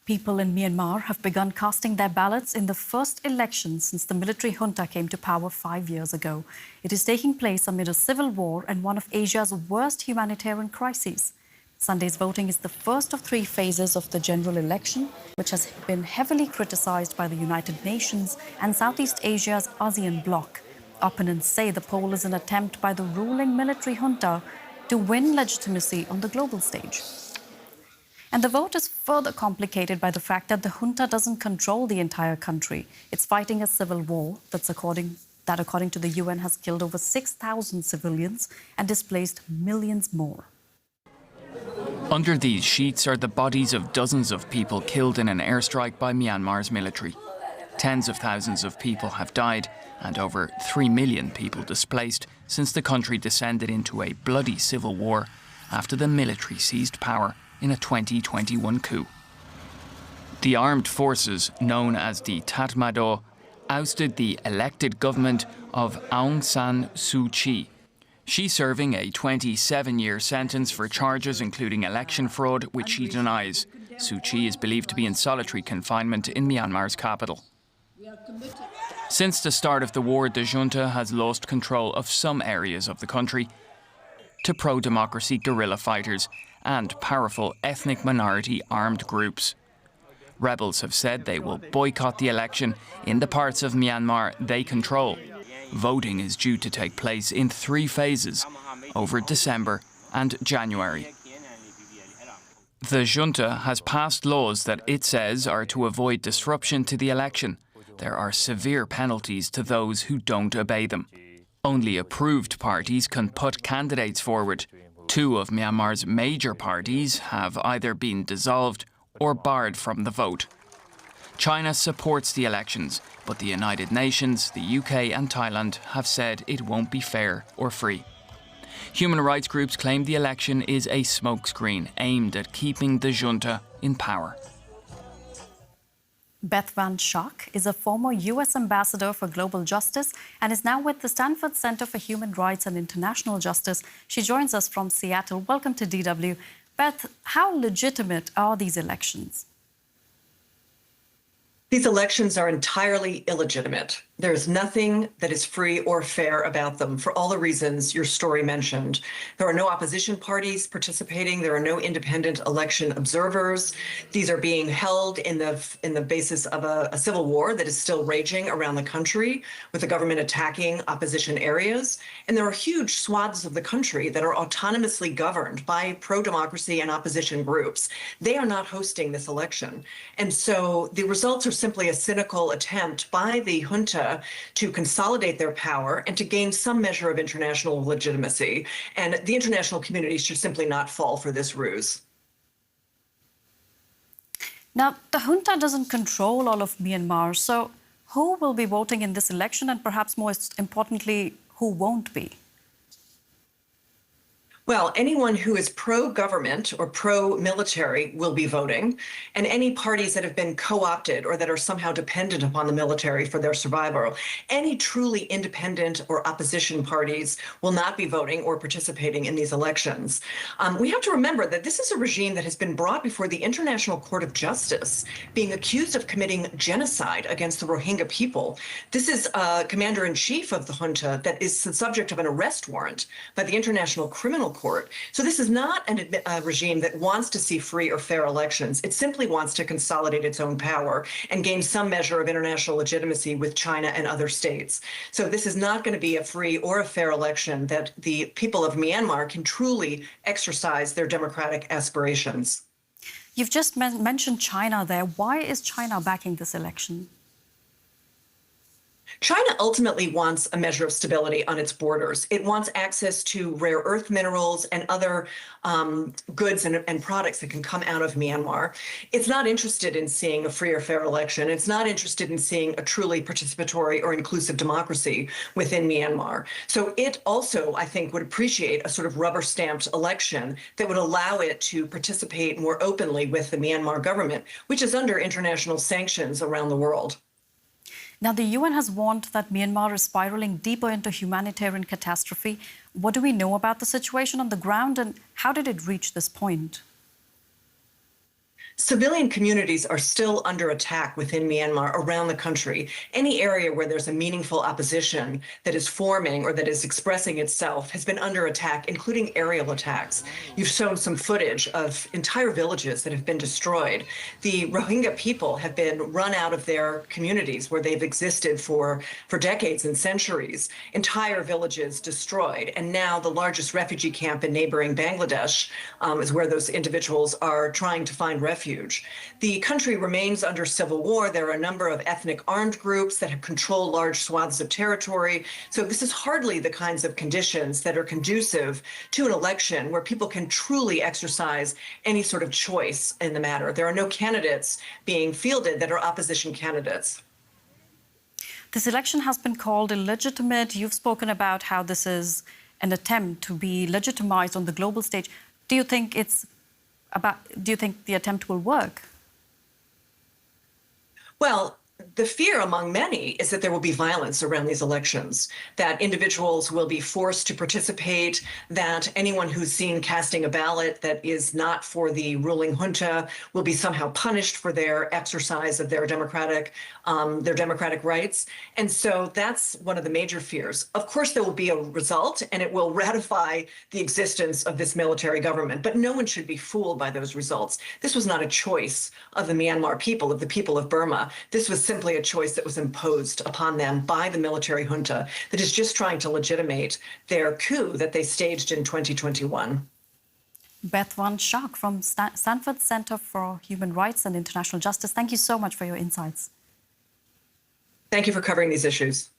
People in Myanmar have begun casting their ballots in the first election since the military junta came to power 5 years ago. It is taking place amid a civil war and one of Asia's worst humanitarian crises. Sunday's voting is the first of 3 phases of the general election, which has been heavily criticized by the United Nations and Southeast Asia's ASEAN bloc. Opponents say the poll is an attempt by the ruling military junta to win legitimacy on the global stage. And the vote is further complicated by the fact that the junta doesn't control the entire country. It's fighting a civil war that, according to the UN, has killed over 6,000 civilians and displaced millions more. Under these sheets are the bodies of dozens of people killed in an airstrike by Myanmar's military. Tens of thousands of people have died and over 3 million people displaced since the country descended into a bloody civil war after the military seized power in a 2021 coup. The armed forces, known as the Tatmadaw, ousted the elected government of Aung San Suu Kyi. She's serving a 27-year sentence for charges including election fraud, which she denies. Suu Kyi is believed to be in solitary confinement in Myanmar's capital. Since the start of the war, the junta has lost control of some areas of the country to pro-democracy guerrilla fighters and powerful ethnic minority armed groups. Rebels have said they will boycott the election in the parts of Myanmar they control. Voting is due to take place in 3 phases over December and January. The junta has passed laws that it says are to avoid disruption to the election. There are severe penalties to those who don't obey them. Only approved parties can put candidates forward. 2 of Myanmar's major parties have either been dissolved or barred from the vote. China supports the elections, but the United Nations, the UK and Thailand have said it won't be fair or free. Human rights groups claim the election is a smokescreen aimed at keeping the junta in power. Beth Schaack is a former U.S. ambassador for global justice and is now with the Stanford Center for Human Rights and International Justice. She joins us from Seattle. Welcome to DW. Beth, how legitimate are these elections? These elections are entirely illegitimate. There is nothing that is free or fair about them for all the reasons your story mentioned. There are no opposition parties participating. There are no independent election observers. These are being held in the basis of a civil war that is still raging around the country, with the government attacking opposition areas. And there are huge swaths of the country that are autonomously governed by pro-democracy and opposition groups. They are not hosting this election. And so the results are simply a cynical attempt by the junta to consolidate their power and to gain some measure of international legitimacy. And the international community should simply not fall for this ruse. Now, the junta doesn't control all of Myanmar, so who will be voting in this election and perhaps most importantly, who won't be? Well, anyone who is pro-government or pro-military will be voting, and any parties that have been co-opted or that are somehow dependent upon the military for their survival. Any truly independent or opposition parties will not be voting or participating in these elections. We have to remember that this is a regime that has been brought before the International Court of Justice, being accused of committing genocide against the Rohingya people. This is a commander-in-chief of the junta that is the subject of an arrest warrant by the International Criminal Court. So this is not a regime that wants to see free or fair elections. It simply wants to consolidate its own power and gain some measure of international legitimacy with China and other states. So this is not going to be a free or a fair election that the people of Myanmar can truly exercise their democratic aspirations. You've just mentioned China there. Why is China backing this election? China ultimately wants a measure of stability on its borders. It wants access to rare earth minerals and other goods and products that can come out of Myanmar. It's not interested in seeing a free or fair election. It's not interested in seeing a truly participatory or inclusive democracy within Myanmar. So it also, I think, would appreciate a sort of rubber-stamped election that would allow it to participate more openly with the Myanmar government, which is under international sanctions around the world. Now, the UN has warned that Myanmar is spiraling deeper into humanitarian catastrophe. What do we know about the situation on the ground and how did it reach this point? Civilian communities are still under attack within Myanmar around the country. Any area where there's a meaningful opposition that is forming or that is expressing itself has been under attack, including aerial attacks. You've shown some footage of entire villages that have been destroyed. The Rohingya people have been run out of their communities where they've existed for decades and centuries. Entire villages destroyed. And now the largest refugee camp in neighboring Bangladesh is where those individuals are trying to find refuge. The country remains under civil war. There are a number of ethnic armed groups that control large swaths of territory. So this is hardly the kinds of conditions that are conducive to an election where people can truly exercise any sort of choice in the matter. There are no candidates being fielded that are opposition candidates. This election has been called illegitimate. You've spoken about how this is an attempt to be legitimized on the global stage. Do you think the attempt will work? Well, the fear among many is that there will be violence around these elections, that individuals will be forced to participate, that anyone who's seen casting a ballot that is not for the ruling junta will be somehow punished for their exercise of their democratic rights. And so that's one of the major fears. Of course, there will be a result, and it will ratify the existence of this military government, but no one should be fooled by those results. This was not a choice of the Myanmar people, of the people of Burma. This was simply a choice that was imposed upon them by the military junta that is just trying to legitimate their coup that they staged in 2021. Beth Schaack from Stanford Center for Human Rights and International Justice. Thank you so much for your insights. Thank you for covering these issues.